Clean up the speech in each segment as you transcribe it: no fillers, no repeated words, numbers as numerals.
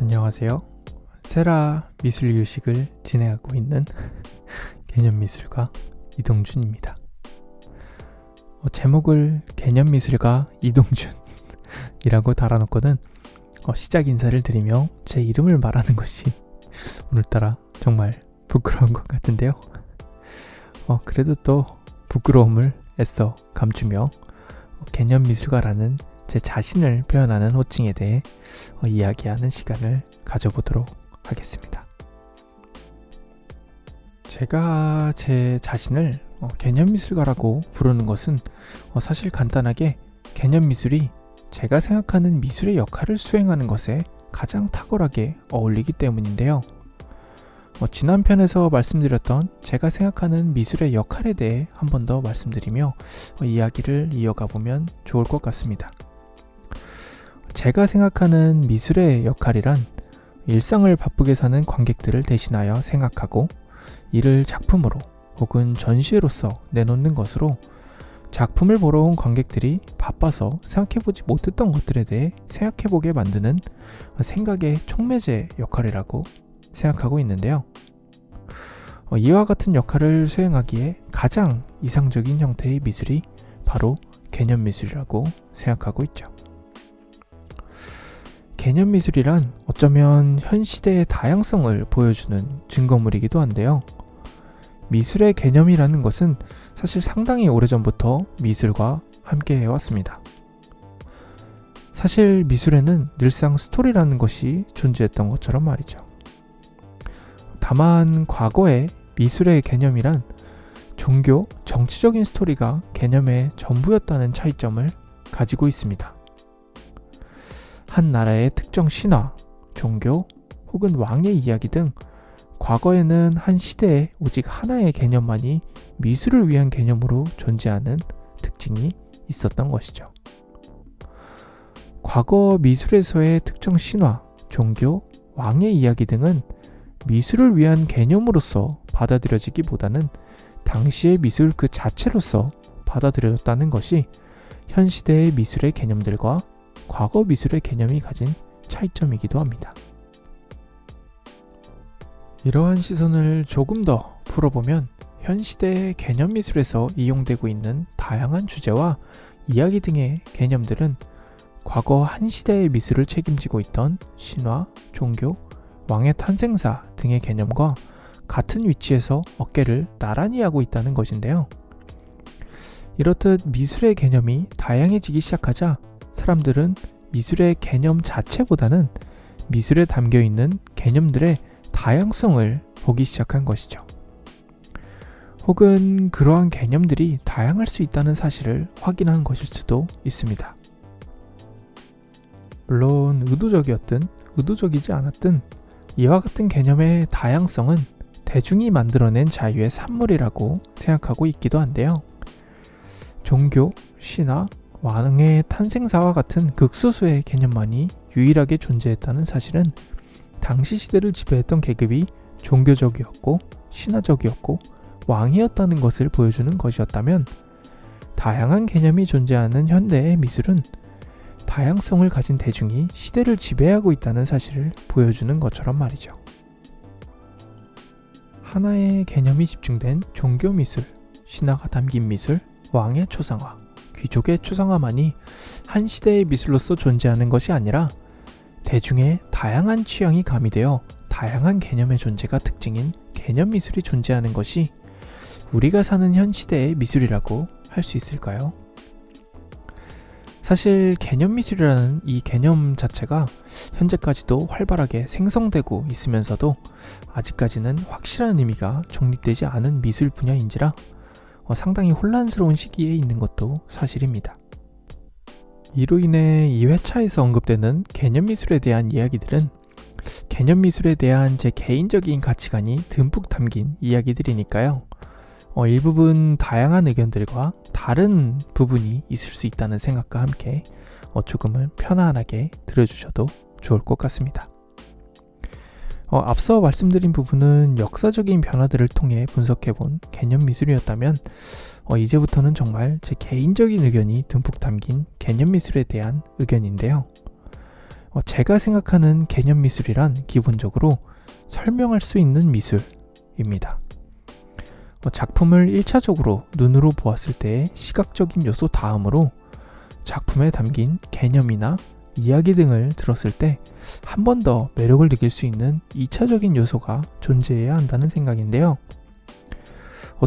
안녕하세요. 세라 미술유식을 진행하고 있는 개념미술가 이동준입니다. 제목을 개념미술가 이동준이라고 달아놓고는 시작 인사를 드리며 제 이름을 말하는 것이 오늘따라 정말 부끄러운 것 같은데요. 그래도 또 부끄러움을 애써 감추며 개념미술가라는 제 자신을 표현하는 호칭에 대해 이야기하는 시간을 가져보도록 하겠습니다. 제가 제 자신을 개념미술가라고 부르는 것은 사실 간단하게 개념미술이 제가 생각하는 미술의 역할을 수행하는 것에 가장 탁월하게 어울리기 때문인데요. 지난 편에서 말씀드렸던 제가 생각하는 미술의 역할에 대해 한 번 더 말씀드리며 이야기를 이어가 보면 좋을 것 같습니다. 제가 생각하는 미술의 역할이란 일상을 바쁘게 사는 관객들을 대신하여 생각하고 이를 작품으로 혹은 전시회로서 내놓는 것으로 작품을 보러 온 관객들이 바빠서 생각해보지 못했던 것들에 대해 생각해보게 만드는 생각의 촉매제 역할이라고 생각하고 있는데요. 이와 같은 역할을 수행하기에 가장 이상적인 형태의 미술이 바로 개념미술이라고 생각하고 있죠. 개념미술이란 어쩌면 현 시대의 다양성을 보여주는 증거물이기도 한데요. 미술의 개념이라는 것은 사실 상당히 오래전부터 미술과 함께 해왔습니다. 사실 미술에는 늘상 스토리라는 것이 존재했던 것처럼 말이죠. 다만 과거에 미술의 개념이란 종교, 정치적인 스토리가 개념의 전부였다는 차이점을 가지고 있습니다. 한 나라의 특정 신화, 종교 혹은 왕의 이야기 등 과거에는 한 시대에 오직 하나의 개념만이 미술을 위한 개념으로 존재하는 특징이 있었던 것이죠. 과거 미술에서의 특정 신화, 종교, 왕의 이야기 등은 미술을 위한 개념으로서 받아들여지기보다는 당시의 미술 그 자체로서 받아들여졌다는 것이 현 시대의 미술의 개념들과 과거 미술의 개념이 가진 차이점이기도 합니다. 이러한 시선을 조금 더 풀어보면 현 시대의 개념 미술에서 이용되고 있는 다양한 주제와 이야기 등의 개념들은 과거 한 시대의 미술을 책임지고 있던 신화, 종교, 왕의 탄생사 등의 개념과 같은 위치에서 어깨를 나란히 하고 있다는 것인데요. 이렇듯 미술의 개념이 다양해지기 시작하자 사람들은 미술의 개념 자체보다는 미술에 담겨있는 개념들의 다양성을 보기 시작한 것이죠. 혹은 그러한 개념들이 다양할 수 있다는 사실을 확인한 것일 수도 있습니다. 물론 의도적이었든 의도적이지 않았든 이와 같은 개념의 다양성은 대중이 만들어낸 자유의 산물이라고 생각하고 있기도 한데요. 종교, 신화, 왕의 탄생사와 같은 극소수의 개념만이 유일하게 존재했다는 사실은 당시 시대를 지배했던 계급이 종교적이었고 신화적이었고 왕이었다는 것을 보여주는 것이었다면 다양한 개념이 존재하는 현대의 미술은 다양성을 가진 대중이 시대를 지배하고 있다는 사실을 보여주는 것처럼 말이죠. 하나의 개념이 집중된 종교 미술, 신화가 담긴 미술, 왕의 초상화, 귀족의 초상화만이 한 시대의 미술로서 존재하는 것이 아니라 대중의 다양한 취향이 가미되어 다양한 개념의 존재가 특징인 개념 미술이 존재하는 것이 우리가 사는 현 시대의 미술이라고 할 수 있을까요? 사실 개념 미술이라는 이 개념 자체가 현재까지도 활발하게 생성되고 있으면서도 아직까지는 확실한 의미가 정립되지 않은 미술 분야인지라 상당히 혼란스러운 시기에 있는 것도 사실입니다. 이로 인해 이 회차에서 언급되는 개념미술에 대한 이야기들은 개념미술에 대한 제 개인적인 가치관이 듬뿍 담긴 이야기들이니까요. 일부분 다양한 의견들과 다른 부분이 있을 수 있다는 생각과 함께 조금은 편안하게 들어주셔도 좋을 것 같습니다. 앞서 말씀드린 부분은 역사적인 변화들을 통해 분석해본 개념 미술이었다면 이제부터는 정말 제 개인적인 의견이 듬뿍 담긴 개념 미술에 대한 의견인데요. 제가 생각하는 개념 미술이란 기본적으로 설명할 수 있는 미술입니다. 작품을 1차적으로 눈으로 보았을 때의 시각적인 요소 다음으로 작품에 담긴 개념이나 이야기 등을 들었을 때 한 번 더 매력을 느낄 수 있는 2차적인 요소가 존재해야 한다는 생각인데요.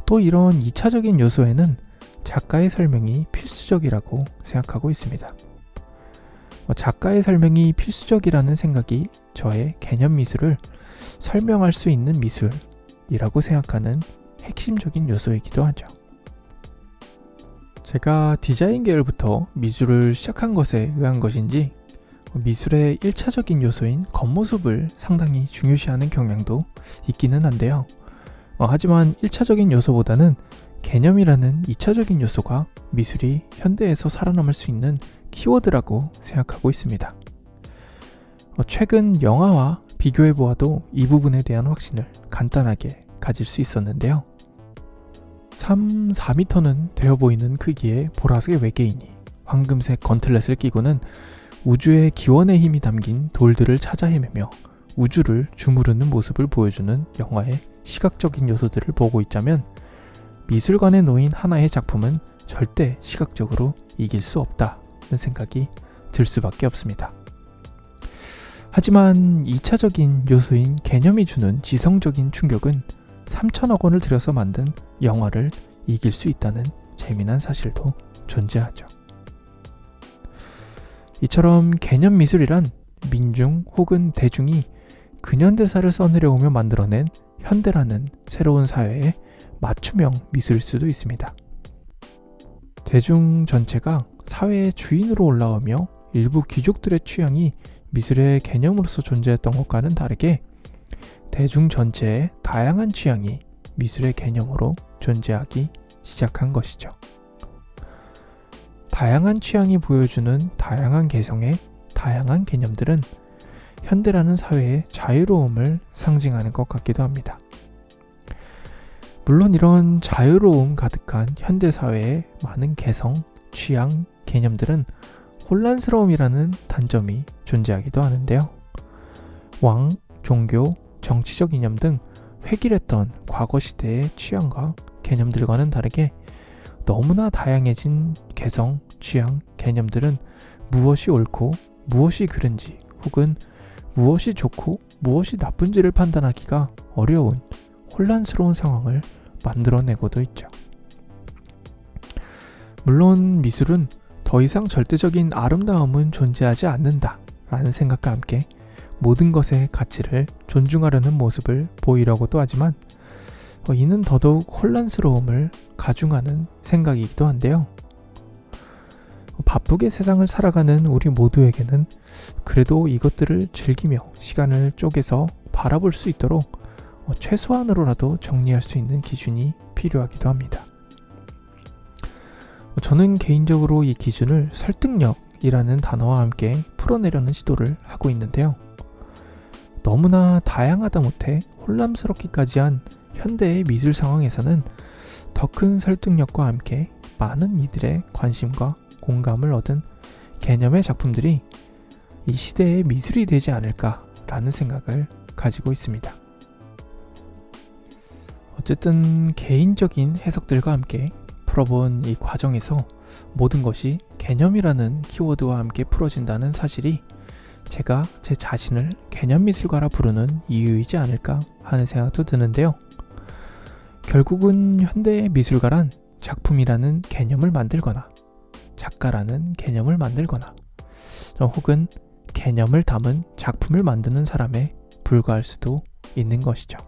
또 이런 2차적인 요소에는 작가의 설명이 필수적이라고 생각하고 있습니다. 작가의 설명이 필수적이라는 생각이 저의 개념 미술을 설명할 수 있는 미술이라고 생각하는 핵심적인 요소이기도 하죠. 제가 디자인 계열부터 미술을 시작한 것에 의한 것인지 미술의 1차적인 요소인 겉모습을 상당히 중요시하는 경향도 있기는 한데요. 하지만 1차적인 요소보다는 개념이라는 2차적인 요소가 미술이 현대에서 살아남을 수 있는 키워드라고 생각하고 있습니다. 최근 영화와 비교해보아도 이 부분에 대한 확신을 간단하게 가질 수 있었는데요. 3, 4m는 되어 보이는 크기의 보라색 외계인이 황금색 건틀렛을 끼고는 우주의 기원의 힘이 담긴 돌들을 찾아 헤매며 우주를 주무르는 모습을 보여주는 영화의 시각적인 요소들을 보고 있자면 미술관에 놓인 하나의 작품은 절대 시각적으로 이길 수 없다는 생각이 들 수밖에 없습니다. 하지만 2차적인 요소인 개념이 주는 지성적인 충격은 3천억 원을 들여서 만든 영화를 이길 수 있다는 재미난 사실도 존재하죠. 이처럼 개념 미술이란 민중 혹은 대중이 근현대사를 써내려오며 만들어낸 현대라는 새로운 사회의 맞춤형 미술일 수도 있습니다. 대중 전체가 사회의 주인으로 올라오며 일부 귀족들의 취향이 미술의 개념으로서 존재했던 것과는 다르게 대중 전체의 다양한 취향이 미술의 개념으로 존재하기 시작한 것이죠. 다양한 취향이 보여주는 다양한 개성의 다양한 개념들은 현대라는 사회의 자유로움을 상징하는 것 같기도 합니다. 물론 이런 자유로움 가득한 현대사회의 많은 개성, 취향, 개념들은 혼란스러움이라는 단점이 존재하기도 하는데요. 왕, 종교, 정치적 이념 등 획일했던 과거 시대의 취향과 개념들과는 다르게 너무나 다양해진 개성, 취향, 개념들은 무엇이 옳고 무엇이 그른지 혹은 무엇이 좋고 무엇이 나쁜지를 판단하기가 어려운 혼란스러운 상황을 만들어내고도 있죠. 물론 미술은 더 이상 절대적인 아름다움은 존재하지 않는다 라는 생각과 함께 모든 것의 가치를 존중하려는 모습을 보이려고도 하지만 이는 더더욱 혼란스러움을 가중하는 생각이기도 한데요. 바쁘게 세상을 살아가는 우리 모두에게는 그래도 이것들을 즐기며 시간을 쪼개서 바라볼 수 있도록 최소한으로라도 정리할 수 있는 기준이 필요하기도 합니다. 저는 개인적으로 이 기준을 설득력이라는 단어와 함께 풀어내려는 시도를 하고 있는데요. 너무나 다양하다 못해 혼란스럽기까지 한 현대의 미술 상황에서는 더 큰 설득력과 함께 많은 이들의 관심과 공감을 얻은 개념의 작품들이 이 시대의 미술이 되지 않을까라는 생각을 가지고 있습니다. 어쨌든 개인적인 해석들과 함께 풀어본 이 과정에서 모든 것이 개념이라는 키워드와 함께 풀어진다는 사실이 제가 제 자신을 개념미술가라 부르는 이유이지 않을까 하는 생각도 드는데요. 결국은 현대의 미술가란 작품이라는 개념을 만들거나 작가라는 개념을 만들거나 혹은 개념을 담은 작품을 만드는 사람에 불과할 수도 있는 것이죠.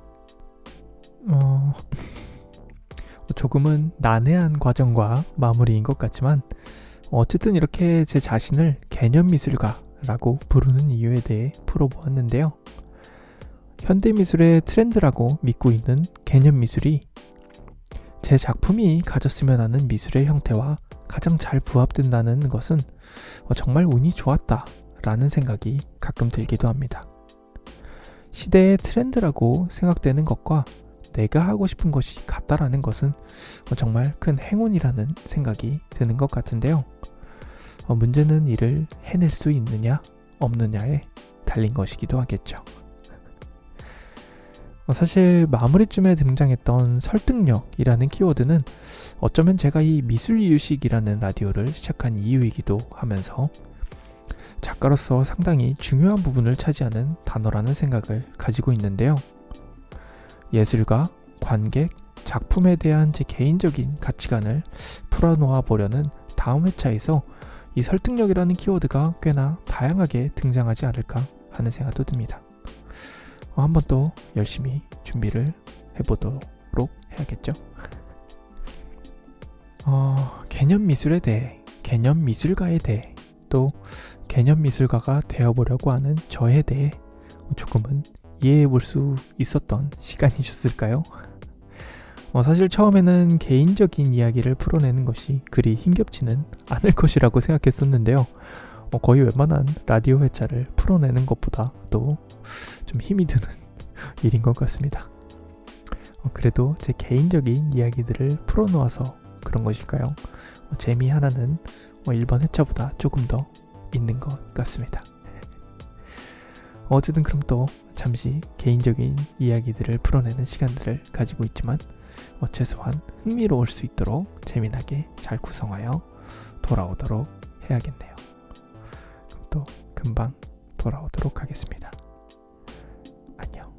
조금은 난해한 과정과 마무리인 것 같지만 어쨌든 이렇게 제 자신을 개념미술가라고 부르는 이유에 대해 풀어보았는데요. 현대미술의 트렌드라고 믿고 있는 개념미술이 제 작품이 가졌으면 하는 미술의 형태와 가장 잘 부합된다는 것은 정말 운이 좋았다 라는 생각이 가끔 들기도 합니다. 시대의 트렌드라고 생각되는 것과 내가 하고 싶은 것이 같다라는 것은 정말 큰 행운이라는 생각이 드는 것 같은데요. 문제는 이를 해낼 수 있느냐 없느냐에 달린 것이기도 하겠죠. 사실 마무리쯤에 등장했던 설득력이라는 키워드는 어쩌면 제가 이 미술이유식이라는 라디오를 시작한 이유이기도 하면서 작가로서 상당히 중요한 부분을 차지하는 단어라는 생각을 가지고 있는데요. 예술가, 관객, 작품에 대한 제 개인적인 가치관을 풀어놓아 보려는 다음 회차에서 이 설득력이라는 키워드가 꽤나 다양하게 등장하지 않을까 하는 생각도 듭니다. 한번 또 열심히 준비를 해보도록 해야겠죠. 개념 미술에 대해, 개념 미술가에 대해, 또 개념 미술가가 되어보려고 하는 저에 대해 조금은 이해해 볼 수 있었던 시간이셨을까요? 사실 처음에는 개인적인 이야기를 풀어내는 것이 그리 힘겹지는 않을 것이라고 생각했었는데요. 거의 웬만한 라디오 회차를 풀어내는 것보다 도 좀 힘이 드는 일인 것 같습니다. 그래도 제 개인적인 이야기들을 풀어놓아서 그런 것일까요? 재미 하나는 1번 회차보다 조금 더 있는 것 같습니다. 어쨌든 그럼 또 잠시 개인적인 이야기들을 풀어내는 시간들을 가지고 있지만 최소한 흥미로울 수 있도록 재미나게 잘 구성하여 돌아오도록 해야겠네요. 그럼 또 금방 돌아오도록 하겠습니다. 안녕.